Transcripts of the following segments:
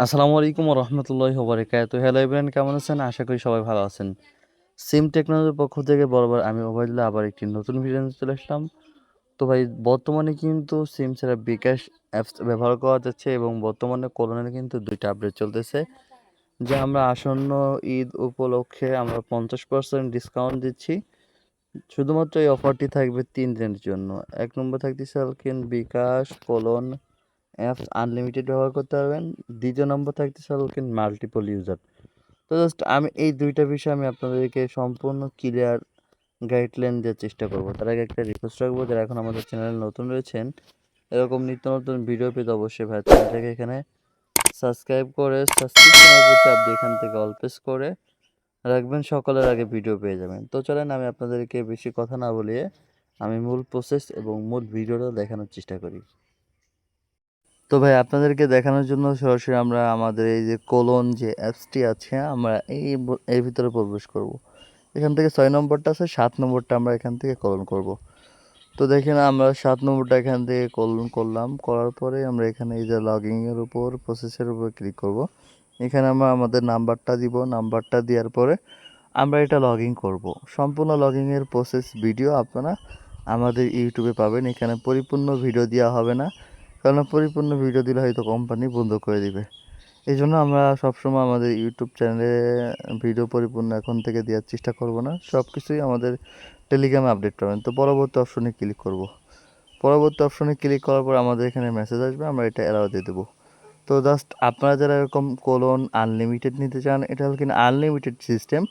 আসসালামু আলাইকুম ওয়া রাহমাতুল্লাহি ওয়া বারাকাতুহু। হ্যালো এভরিওয়ান, কেমন আছেন? আশা করি সবাই ভালো আছেন। সিম টেকনোলজির পক্ষ থেকে বরাবর আমি ওবায়দুল্লাহ আবার একটি নতুন ভিডিও নিয়ে চলে আসলাম। তো ভাই, বর্তমানে কিন্তু সিম ছাড়া বিকাশ অ্যাপস ব্যবহার করা যাচ্ছে এবং বর্তমানে করোনার কিন্তু ২ টা আপডেট চলতেছে। যা আমরা আসন্ন ঈদ উপলক্ষে আমরা 50% ডিসকাউন্ট দিচ্ছি। শুধুমাত্র এই অফারটি থাকবে ৩ দিনের জন্য। ১ নম্বর থাকতেছে হালকেন বিকাশ অ্যাপস আনলিমিটেড ব্যবহার করতে পারবেন। দ্বিতীয় নম্বর থাকতেছে হালকেন মাল্টিপল ইউজার। তো জাস্ট আমি এই ২ টা বিষয় আমি আপনাদেরকে সম্পূর্ণ ক্লিয়ার গাইডলাইন দেওয়ার চেষ্টা করব। তার আগে একটা রিকোয়েস্ট রাখবো, যারা এখন আমাদের চ্যানেলে নতুন রয়েছেন, এরকম নিত্য নতুন ভিডিও পেতে অবশ্যই ভাই চ্যানেলটাকে এখানে সাবস্ক্রাইব করে সাবস্ক্রিপশনের উপর চাপ দিয়ে এখান থেকে অল প্রেস করে রাখবেন, সকলের আগে ভিডিও পেয়ে যাবেন। তো চলেন আমি আপনাদেরকে বেশি কথা না বলিয়ে আমি মূল প্রসেস এবং মূল ভিডিওটা দেখানোর চেষ্টা করি। তো ভাই, আপনাদেরকে দেখানোর জন্য সরাসরি আমরা আমাদের এই যে কোলন যে অ্যাপসটি আছে আমরা এর ভিতরে প্রবেশ করব। এখান থেকে ৬ নম্বরটা আছে, ৭ নম্বরটা আমরা এখান থেকে কোলন করব। তো দেখেন আমরা ৭ নম্বরটা এখান থেকে কোলন করলাম, করার পরে আমরা এখানে এই যে লগইনের উপর প্রসেসের উপর ক্লিক করব। এখানে আমরা আমাদের নাম্বারটা দিব, নাম্বারটা দেওয়ার পরে আমরা এটা লগইন করব। সম্পূর্ণ লগইনের প্রসেস ভিডিও আপনারা আমাদের ইউটিউবে পাবেন। এখানে পরিপূর্ণ ভিডিও দেওয়া হবে না, কারণ পরিপূর্ণ ভিডিও দিলে হয়তো কোম্পানি বন্ধ করে দিবে। এই জন্য আমরা সবসময় আমাদের ইউটিউব চ্যানেলে ভিডিও পরিপূর্ণ এখন থেকে দেওয়ার চেষ্টা করব না, সব কিছুই আমাদের টেলিগ্রামে আপডেট পাবেন। তো পরবর্তী অপশনে ক্লিক করব। পরবর্তী অপশনে ক্লিক করার পর আমাদের এখানে মেসেজ আসবে, আমরা এটা অ্যালাউ দিয়ে দেবো। তো জাস্ট আপনারা যারা এরকম কোলন আনলিমিটেড নিতে চান, এটা হলো কিনা আনলিমিটেড সিস্টেম।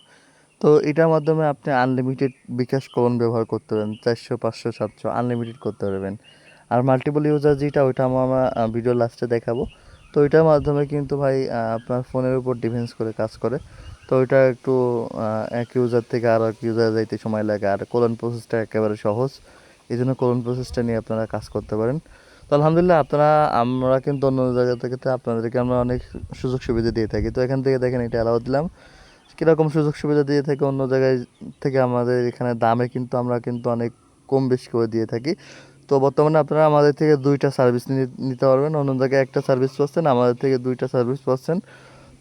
তো এটার মাধ্যমে আপনি আনলিমিটেড বিকাশ কোলন ব্যবহার করতে পারেন, ৪০০ ৫০০ ৭০০ আনলিমিটেড করতে পারবেন। আর মাল্টিপল ইউজার যেটা, ওইটা আমরা ভিডিও লাস্টে দেখাবো। তো ওইটার মাধ্যমে কিন্তু ভাই আপনার ফোনের উপর ডিফেন্স করে কাজ করে। তো ওইটা একটু এক ইউজার থেকে আরও এক ইউজার যাইতে সময় লাগে, আর কোলন প্রসেসটা একেবারে সহজ। এই জন্য কোলন প্রসেসটা নিয়ে আপনারা কাজ করতে পারেন। তো আলহামদুলিল্লাহ, আমরা কিন্তু অন্য জায়গা থেকে আপনাদেরকে আমরা অনেক সুযোগ সুবিধা দিয়ে থাকি। তো এখান থেকে দেখেন এটা অ্যালাউ দিলাম। কীরকম সুযোগ সুবিধা দিয়ে থাকে অন্য জায়গায় থেকে, আমাদের এখানে দামে কিন্তু আমরা কিন্তু অনেক কম বেশি করে দিয়ে থাকি। তো বর্তমানে আপনারা আমাদের থেকে ২টা সার্ভিস নিতে পারবেন। অন্য জায়গায় একটা সার্ভিস পাচ্ছেন, আমাদের থেকে ২টা সার্ভিস পাচ্ছেন,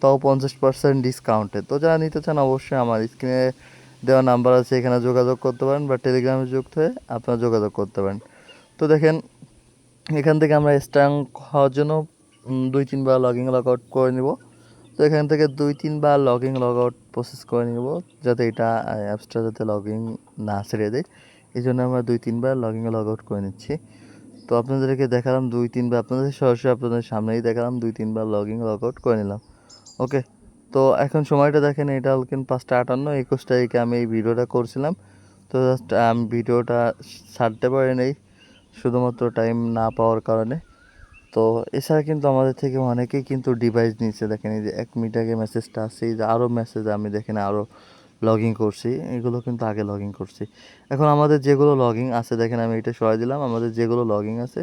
তাও 50% ডিসকাউন্টে। তো যারা নিতে চান অবশ্যই আমার স্ক্রিনে দেওয়া নাম্বার আছে, এখানে যোগাযোগ করতে পারেন, বা টেলিগ্রামে যুক্ত হয়ে আপনারা যোগাযোগ করতে পারেন। তো দেখেন এখান থেকে আমরা স্ট্রং হওয়ার জন্য ২-৩ বার লগ আউট করে নিব। তো এখান থেকে ২-৩ বার লগ আউট প্রসেস করে নিব, যাতে এটা অ্যাপসটা যাতে না ছেড়ে দেয়। এই জন্য আমরা ২-৩ বার লগ আউট করে নিচ্ছি। তো আপনাদেরকে দেখালাম ২-৩ বার, আপনাদের সরাসরি আপনাদের সামনেই দেখালাম ২-৩ বার লগ আউট করে নিলাম। ওকে। তো এখন সময়টা দেখেন, এটা হল কিন্তু ৫টা ৫৮, ২১ তারিখে আমি এই ভিডিওটা করছিলাম। তো জাস্ট আমি ভিডিওটা ছাড়তে পারি নাই শুধুমাত্র টাইম না পাওয়ার কারণে। তো এছাড়া কিন্তু আমাদের থেকে অনেকেই কিন্তু ডিভাইস নিচ্ছে। দেখেন এই যে ১ মিনিট আগে মেসেজটা আসছে, এই যে আরও মেসেজ আমি দেখেন আরও লগইন করছি, এগুলো কিন্তু আগে লগইন করছি। এখন আমাদের যেগুলো লগইন আছে দেখেন, আমি এটা সরাই দিলাম। আমাদের যেগুলো লগইন আছে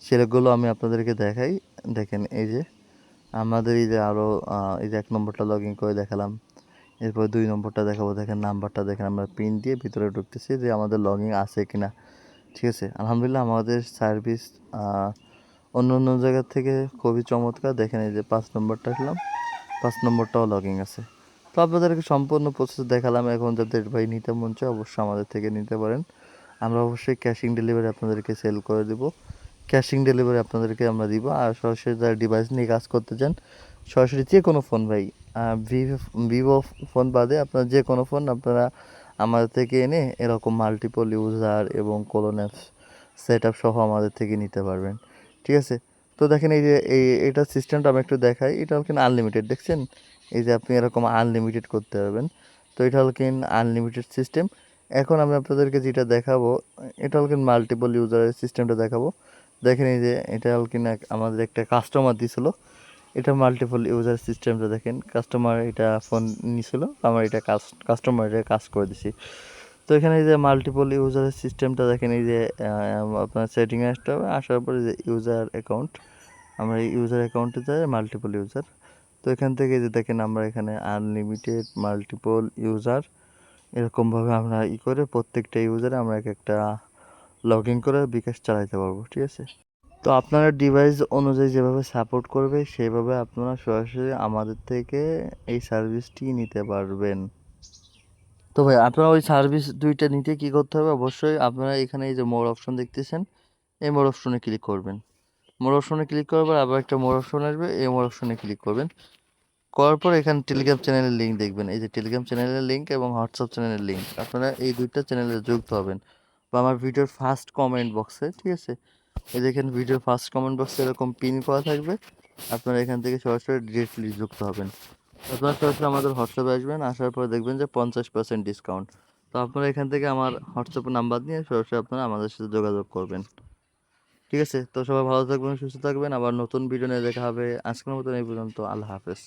সেগুলো আমি আপনাদেরকে দেখাই। দেখেন এই যে আমাদের এই যে আরও এই যে ১ নম্বরটা লগইন করে দেখালাম, এরপর ২ নম্বরটা দেখাবো। দেখেন নাম্বারটা দেখেন, আমরা পিন দিয়ে ভিতরে ঢুকতেছি যে আমাদের লগইন আছে কিনা। ঠিক আছে, আলহামদুলিল্লাহ আমাদের সার্ভিস অন্য অন্য জায়গার থেকে খুবই চমৎকার। দেখেন এই যে ৫ নম্বরটা আসলাম, ৫ নম্বরটাও লগইন আছে। তো আপনাদেরকে সম্পূর্ণ প্রসেস দেখালাম। এখন যাদের ভাই নিতে মন চায় অবশ্যই আমাদের থেকে নিতে পারেন। আমরা অবশ্যই ক্যাশিং ডেলিভারি আপনাদেরকে সেল করে দেব। ক্যাশিং ডেলিভারি আপনাদেরকে আমরা দিব। আর সরাসরি যারা ডিভাইস নিয়ে কাজ করতে চান, সরাসরি যে কোনো ফোন ভাই, ভিভো ফোন বাদে আপনার যে কোনো ফোন আপনারা আমাদের থেকে এনে এরকম মাল্টিপল ইউজার এবং কোলন অ্যাপস সেট আপ সহ আমাদের থেকে নিতে পারবেন। ঠিক আছে। তো দেখেন এই যে এইটার সিস্টেমটা আমি একটু দেখাই। এটা হলো কিনা আনলিমিটেড, দেখছেন এই যে আপনি এরকম আনলিমিটেড করতে পারবেন। তো এটা হলো কিনা আনলিমিটেড সিস্টেম। এখন আমি আপনাদেরকে যেটা দেখাবো, এটা হলো কিনা মাল্টিপল ইউজারের সিস্টেমটা দেখাবো। দেখেন এই যে এটা হলো কিনা আমাদের একটা কাস্টমার দিছিল, এটা মাল্টিপল ইউজার সিস্টেমটা দেখেন। কাস্টমার এটা ফোন নিছিল, আমার এটা কাস্টমারের কাজ করে দিছি। তো এখানে এই যে মাল্টিপল ইউজারের সিস্টেমটা দেখেন, এই যে আপনার সেটিংয়ে আসতে হবে, আসার পরে যে ইউজার অ্যাকাউন্ট, আমরা এই ইউজার অ্যাকাউন্টে যাই মাল্টিপল ইউজার। তো এখান থেকে যে দেখেন আমরা এখানে আনলিমিটেড মাল্টিপল ইউজার এরকমভাবে আমরা করে প্রত্যেকটা ইউজারে আমরা এক একটা লগ ইন করে বিকাশ চালাইতে পারবো। ঠিক আছে। তো আপনারা ডিভাইস অনুযায়ী যেভাবে সাপোর্ট করবে সেভাবে আপনারা সরাসরি আমাদের থেকে এই সার্ভিসটি নিতে পারবেন। তো ভাই আপনারা ওই সার্ভিস ২টা নিতে কি করতে হবে? অবশ্যই আপনারা এখানে এই যে মোর অপশন দেখতেছেন, এই মোর অপশনে ক্লিক করবেন। মোর অপশনে ক্লিক করার পর আবার একটা মোর অপশন আসবে, এই মোর অপশনে ক্লিক করবেন। করার পর এখানে টেলিগ্রাম চ্যানেলের লিঙ্ক দেখবেন। এই যে টেলিগ্রাম চ্যানেলের লিঙ্ক এবং হোয়াটসঅ্যাপ চ্যানেলের লিঙ্ক। আপনারা এই ২টা চ্যানেলে যুক্ত হবেন। বা আমার ভিডিওর ফার্স্ট কমেন্ট বক্সে, ঠিক আছে? এই দেখেন ভিডিওর ফার্স্ট কমেন্ট বক্সে এরকম পিন করা থাকবে। আপনারা এখান থেকে সরাসরি ডিরেক্টলি যুক্ত হবেন। আপনারা সরাসরি আমাদের হোয়াটসঅ্যাপে আসবেন। আসার পর দেখবেন যে 50% ডিসকাউন্ট। তো আপনারা এখান থেকে আমার হোয়াটসঅ্যাপ নাম্বার নিয়ে সরাসরি আপনারা আমাদের সাথে যোগাযোগ করবেন। ঠিক আছে? তো সবাই ভালো থাকবেন, সুস্থ থাকবেন। আবার নতুন ভিডিও নিয়ে দেখা হবে। আজকের মতন এই পর্যন্ত। আল্লাহ হাফেজ।